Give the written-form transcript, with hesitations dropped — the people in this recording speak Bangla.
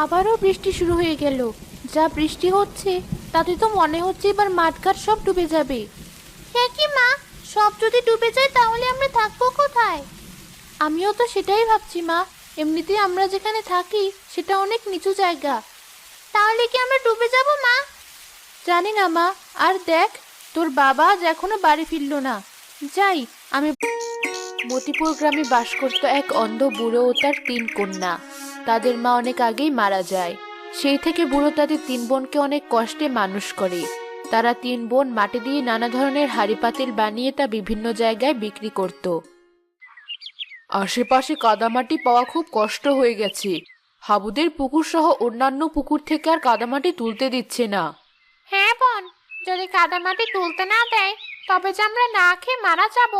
আবারও বৃষ্টি শুরু হয়ে গেল। যা বৃষ্টি হচ্ছে তাতে তো মনে হচ্ছে এবার মাঠঘাট সব ডুবে যাবে। হ্যাঁ কি মা, সব যদি ডুবে যায় তাহলে আমরা থাকবো কোথায়? আমিও তো সেটাই ভাবছি মা। এমনিতেই আমরা যেখানে থাকি সেটা অনেক নিচু জায়গা। তাহলে কি আমরা ডুবে যাব মা? জানি না মা। আর দেখ, তোর বাবা আজ এখনো বাড়ি ফিরলো না। যাই আমি। মতিপুর গ্রামে বাস করত এক অন্ধ বুড়ো ও তার 3 কন্যা। তাদের মা অনেক আগেই মারা যায়। সেই থেকে বুড়ো তাদের 3 বোনকে অনেক কষ্টে মানুষ করে। তারা 3 বোন মাটি দিয়ে নানা ধরনের হাঁড়ি পাতিল বানিয়ে তা বিভিন্ন জায়গায় বিক্রি করত। আশেপাশে কাদামাটি পাওয়া খুব কষ্ট হয়ে গেছে। হাবুদের পুকুর সহ অন্যান্য পুকুর থেকে আর কাদামাটি তুলতে দিচ্ছে না। হ্যাঁ বোন, যদি কাদামাটি তুলতে না দেয় তবে যে আমরা না খেয়ে মারা যাব।